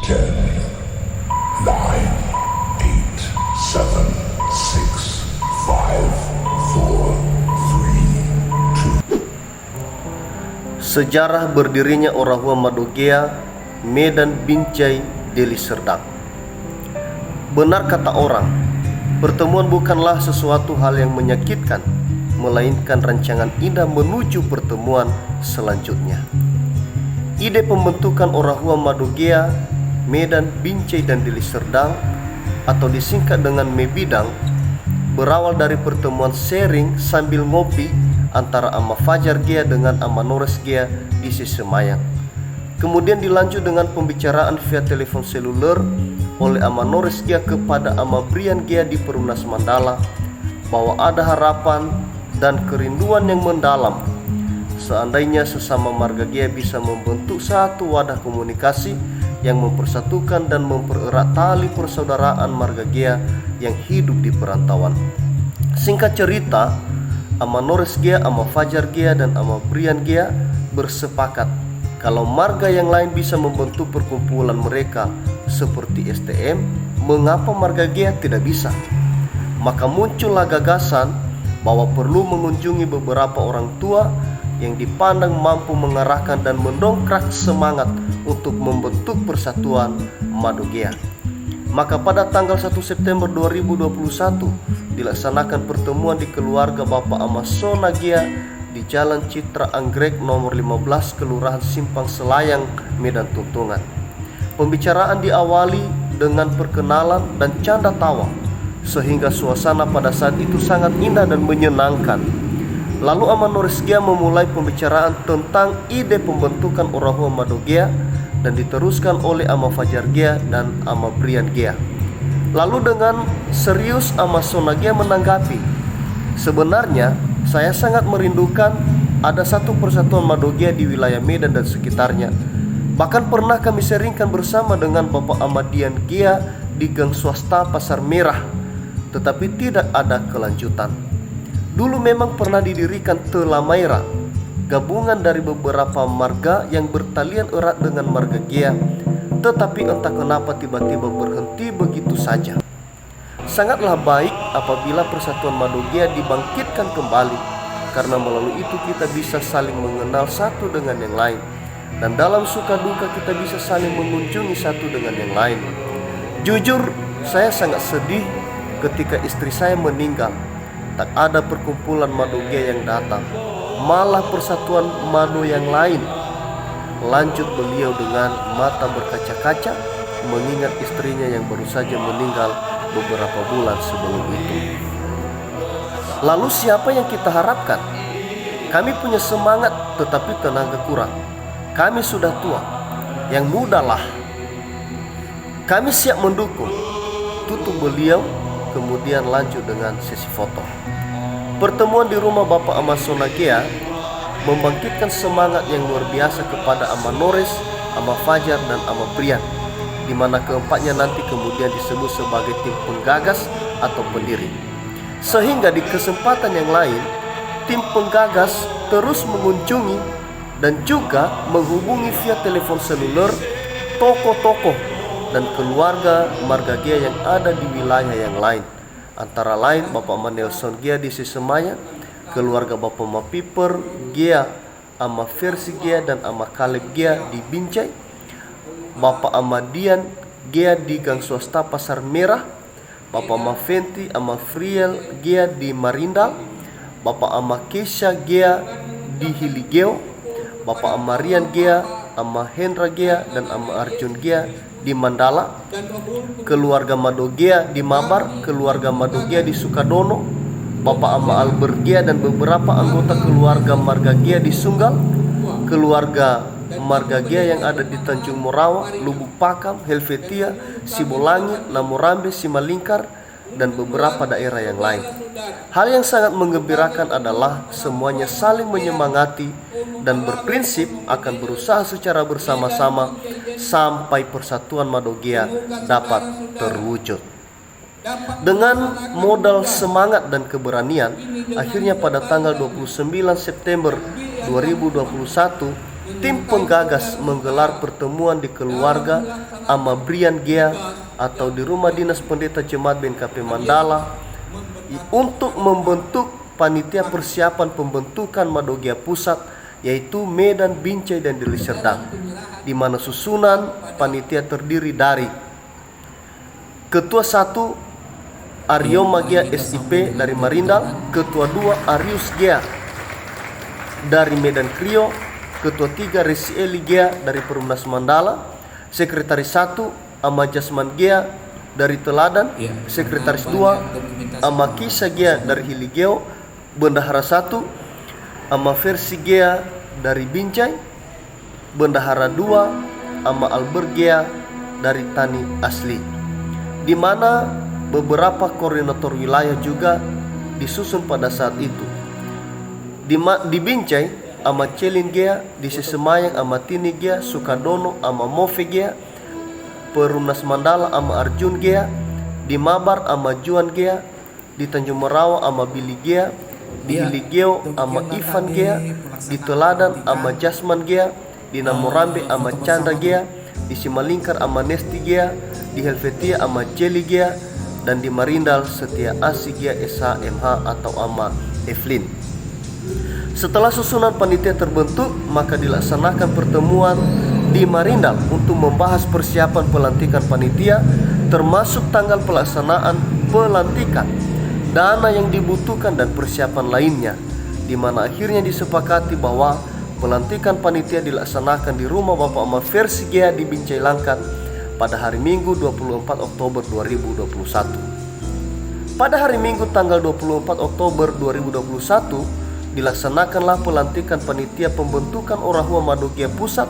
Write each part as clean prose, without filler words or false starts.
10, 9, 8, 7, 6, 5, 4, 3, 2. Sejarah berdirinya Orahua Madogea, Medan Binjai, Deli Serdang. Benar kata orang, pertemuan bukanlah sesuatu hal yang menyakitkan, melainkan rancangan indah menuju pertemuan selanjutnya. Ide pembentukan Orahua Madogea, Medan Binjai dan Deli Serdang atau disingkat dengan Mebidang berawal dari pertemuan sharing sambil ngopi antara Ama Fajar Gia dengan Ama Nores Gia di Sesemayang. Kemudian dilanjut dengan pembicaraan via telepon seluler oleh Ama Nores Gia kepada Ama Brian Gia di Perumnas Mandala bahwa ada harapan dan kerinduan yang mendalam seandainya sesama marga Gia bisa membentuk satu wadah komunikasi yang mempersatukan dan mempererat tali persaudaraan marga Gia yang hidup di perantauan. Singkat cerita, Ama Nores Gia, Ama Fajar Gia, dan Ama Brian Gia bersepakat kalau marga yang lain bisa membentuk perkumpulan mereka seperti STM, mengapa marga Gia tidak bisa? Maka muncullah gagasan bahwa perlu mengunjungi beberapa orang tua yang dipandang mampu mengarahkan dan mendongkrak semangat untuk membentuk persatuan Madogea. Maka pada tanggal 1 September 2021 dilaksanakan pertemuan di keluarga Bapak Ama Sona Gia di Jalan Citra Anggrek nomor 15 Kelurahan Simpang Selayang, Medan Tuntungan. Pembicaraan diawali dengan perkenalan dan canda tawa sehingga suasana pada saat itu sangat indah dan menyenangkan. Lalu Ama Nores Gia memulai pembicaraan tentang ide pembentukan Orahua Madogea dan diteruskan oleh Ama Fajar Gia dan Ama Brian Gia. Lalu dengan serius Ama Sona Gia menanggapi, sebenarnya saya sangat merindukan ada satu persatuan Madogea di wilayah Medan dan sekitarnya. Bahkan pernah kami sharingkan bersama dengan Bapak Ahmadian Gia di Gang Swasta Pasar Merah, tetapi tidak ada kelanjutan. Dulu memang pernah didirikan Telamaira, gabungan dari beberapa marga yang bertalian erat dengan marga Gia, tetapi entah kenapa tiba-tiba berhenti begitu saja. Sangatlah baik apabila persatuan Madogea dibangkitkan kembali, karena melalui itu kita bisa saling mengenal satu dengan yang lain, dan dalam suka duka kita bisa saling mengunjungi satu dengan yang lain. Jujur, saya sangat sedih ketika istri saya meninggal. Tak ada perkumpulan Madogea yang datang, malah persatuan Mado yang lain. Lanjut beliau dengan mata berkaca-kaca mengingat istrinya yang baru saja meninggal beberapa bulan sebelum itu. Lalu siapa yang kita harapkan? Kami punya semangat tetapi tenaga kurang. Kami sudah tua, yang muda lah. Kami siap mendukung. Tutup beliau, kemudian lanjut dengan sesi foto. Pertemuan di rumah Bapak Ama Sona Gia membangkitkan semangat yang luar biasa kepada Ama Nores, Ama Fajar, dan Ama Brian, di mana keempatnya nanti kemudian disebut sebagai tim penggagas atau pendiri. Sehingga di kesempatan yang lain, tim penggagas terus mengunjungi dan juga menghubungi via telepon seluler tokoh-tokoh dan keluarga marga Gia yang ada di wilayah yang lain. Antara lain Bapak Ama Nelson Gia di Sesemaya, keluarga Bapak Ama Piper Gia, Ama Versi Gia dan Ama Kaleb Gia di Binjai, Bapak Ahmadian Gia di Gang Swasta Pasar Merah, Bapak Ama Fenti Ama Friel Gia di Marindal, Bapak Ama Kesha Gia di Hiligeo, Bapak Ama Rian Gia, Ama Hendra Gia dan Ama Arjun Gia di Mandala, keluarga Madogea di Mabar, keluarga Madogea di Sukadono, Bapak Ama Albert Gia dan beberapa anggota keluarga marga Gia di Sunggal, keluarga marga Gia yang ada di Tanjung Morawa, Lubuk Pakam, Helvetia, Sibolangit, Namorambe, Simalingkar, dan beberapa daerah yang lain. Hal yang sangat menggembirakan adalah semuanya saling menyemangati dan berprinsip akan berusaha secara bersama-sama sampai persatuan Madogea dapat terwujud. Dengan modal semangat dan keberanian, akhirnya pada tanggal 29 September 2021 tim penggagas menggelar pertemuan di keluarga Ama Brian Gea atau di rumah dinas pendeta jemaat BNKP Mandala untuk membentuk panitia persiapan pembentukan Madogea Pusat, yaitu Medan, Binjai, dan Deli Serdang, di mana susunan panitia terdiri dari Ketua 1 Aryo Magia SIP dari Marindal, Ketua 2 Arius Gea dari Medan Krio, Ketua 3 Resi Eli Gea dari Perumnas Mandala, Sekretaris 1 Ama Jasman Gea dari Teladan, Sekretaris 2 Ama Kisah Gea dari Hiligeo, Bendahara 1 Ama Versi Gea dari Binjai, Bendahara 2 Ama Albert Gea dari Tani Asli, di mana beberapa koordinator wilayah juga disusun pada saat itu. Di Binjai Ama Celin Gea, di Sesemayang Ama Tini Gea, Sukadono Ama Move Gea, Perumnas Mandala Ama Arjun Gea, di Mabar Ama Juan Gea, di Tanjung Merawa Ama Billy Gea, di Hiligeo Ama Ivan Gea, di Teladan Ama Jasman Gea, di Namorambe Ama Chandra Gea, di Simalingkar Ama Nesti Gea, di Helvetia Ama Jelly Gea, dan di Marindal Setia Asih Gea SHMH atau Ama Evelyn. Setelah susunan panitia terbentuk, maka dilaksanakan pertemuan di Marindal untuk membahas persiapan pelantikan panitia, termasuk tanggal pelaksanaan pelantikan, dana yang dibutuhkan, dan persiapan lainnya, di mana akhirnya disepakati bahwa pelantikan panitia dilaksanakan di rumah Bapak Ama Versi Gea di Binjai Langkat pada hari Minggu 24 Oktober 2021. Pada hari Minggu tanggal 24 Oktober 2021 dilaksanakanlah pelantikan panitia pembentukan Orahua Madogea Pusat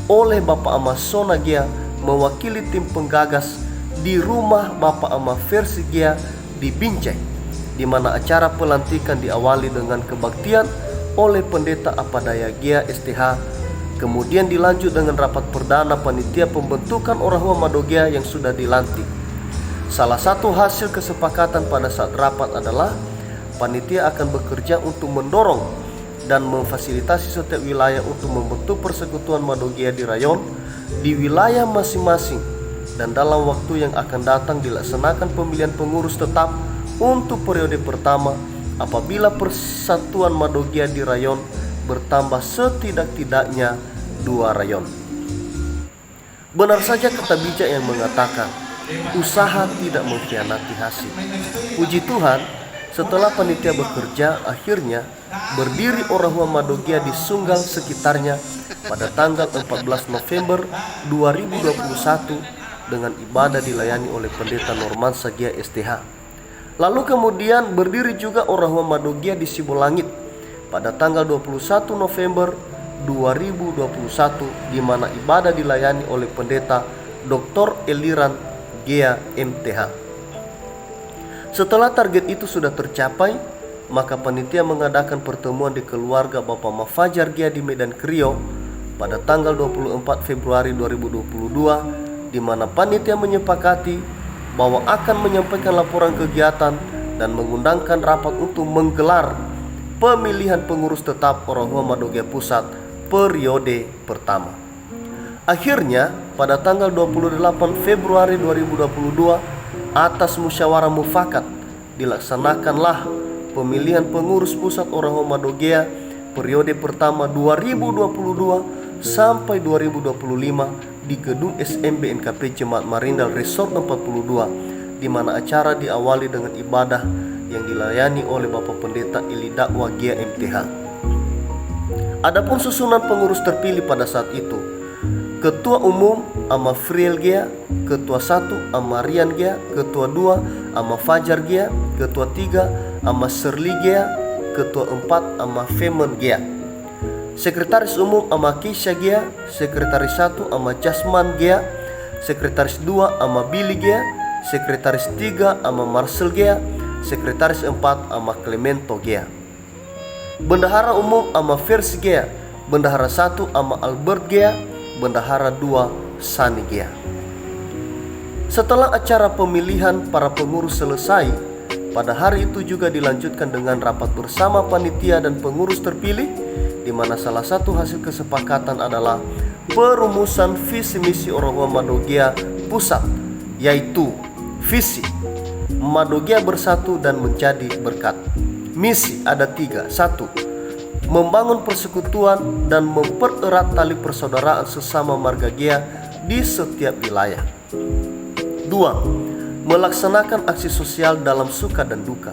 oleh Bapak Ama Sona Gea mewakili tim penggagas di rumah Bapak Ama Versi Gea di Binjai, di mana acara pelantikan diawali dengan kebaktian oleh Pendeta Apadaya Gea STH, kemudian dilanjut dengan rapat perdana panitia pembentukan Orahua Madogea yang sudah dilantik. Salah satu hasil kesepakatan pada saat rapat adalah panitia akan bekerja untuk mendorong dan memfasilitasi setiap wilayah untuk membentuk persekutuan Madogea di rayon di wilayah masing-masing, dan dalam waktu yang akan datang dilaksanakan pemilihan pengurus tetap untuk periode pertama apabila persatuan Madogea di rayon bertambah setidak-tidaknya 2 rayon. Benar saja kata bijak yang mengatakan usaha tidak mengkhianati hasil. Puji Tuhan, setelah panitia bekerja, akhirnya berdiri Orahua Madogea di Sunggal sekitarnya pada tanggal 14 November 2021 dengan ibadah dilayani oleh Pendeta Normansa Gea STH. Lalu kemudian berdiri juga Orahua Madogea di Sibolangit pada tanggal 21 November 2021 di mana ibadah dilayani oleh Pendeta Dr. Eliran Gea MTH. Setelah target itu sudah tercapai, maka panitia mengadakan pertemuan di keluarga Bapak Ama Fajar Gea di Medan Krio pada tanggal 24 Februari 2022, di mana panitia menyepakati bahwa akan menyampaikan laporan kegiatan dan mengundangkan rapat untuk menggelar pemilihan pengurus tetap Orahua Madogea Pusat periode pertama. Akhirnya pada tanggal 28 Februari 2022 atas musyawarah mufakat dilaksanakanlah pemilihan pengurus pusat Orahua Madogea periode pertama 2022 sampai 2025 di gedung SMB NKP Jemaat Marindal Resort 42, di mana acara diawali dengan ibadah yang dilayani oleh Bapak Pendeta Eli Dakwa Gea MTH. Adapun susunan pengurus terpilih pada saat itu: Ketua Umum Ama Friel Gea, Ketua 1 Ama Rian Gea, Ketua 2 Ama Fajar Gea, Ketua 3 Ama Serli Gea, Ketua 4 Ama Femen Gea, Sekretaris Umum Ama Kisha Gea, Sekretaris 1 Ama Jasman Gea, Sekretaris 2 Ama Billy Gea, Sekretaris 3 Ama Marcel Gea, Sekretaris 4 Ama Clemento Gea, Bendahara Umum Ama Versi Gea, Bendahara 1 Ama Albert Gea, Bendahara 2 Sani Gea. Setelah acara pemilihan para pengurus selesai, pada hari itu juga dilanjutkan dengan rapat bersama panitia dan pengurus terpilih, di mana salah satu hasil kesepakatan adalah perumusan visi misi Orahua Madogea Pusat, yaitu visi Madogea bersatu dan menjadi berkat. Misi ada 3. 1. Membangun persekutuan dan mempererat tali persaudaraan sesama margagea di setiap wilayah. 2. Melaksanakan aksi sosial dalam suka dan duka.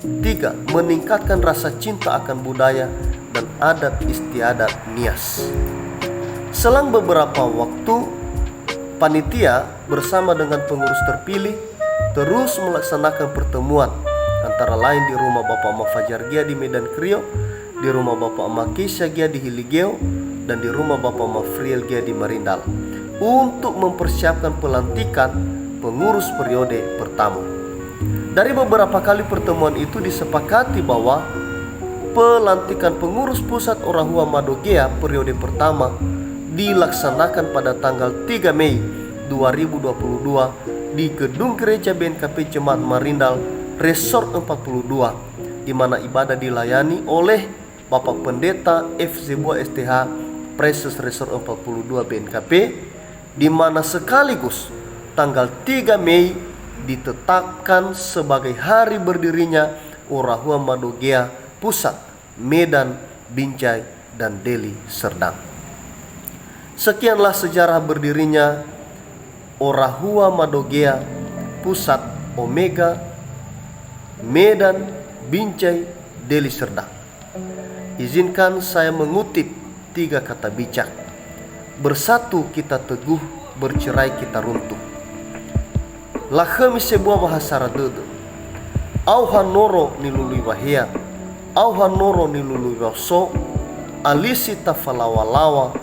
3. Meningkatkan rasa cinta akan budaya dan adat istiadat Nias. Selang beberapa waktu, panitia bersama dengan pengurus terpilih terus melaksanakan pertemuan, antara lain di rumah Bapak Ama Fajar Gia di Medan Krio, di rumah Bapak Ama Keisha Gia di Hiligeo, dan di rumah Bapak Ama Friel Gia di Marindal, untuk mempersiapkan pelantikan pengurus periode pertama. Dari beberapa kali pertemuan itu disepakati bahwa pelantikan pengurus pusat Orahua Madogea periode pertama dilaksanakan pada tanggal 3 Mei 2022 di Gedung Gereja BNKP Jemaat Marindal Resort 42, di mana ibadah dilayani oleh Bapak Pendeta F. Zebua STH Preses Resort 42 BNKP, di mana sekaligus tanggal 3 Mei ditetapkan sebagai hari berdirinya Orahua Madogea Pusat, Medan, Binjai, dan Deli Serdang. Sekianlah sejarah berdirinya Orahua Madogea Pusat, Omega, Medan, Binjai, Deli Serdang. Izinkan saya mengutip 3 kata bijak. Bersatu kita teguh, bercerai kita runtuh. Lahemi sebuah bahasa radudu. Auha noro nilului wahia, auha noro nilului waso, alisi tafalawalawa,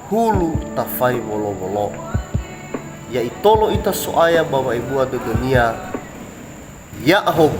hulu tafai wolo-wolo. Ya itolo ita soaya bawa ibu adu dunia. Ya ahob.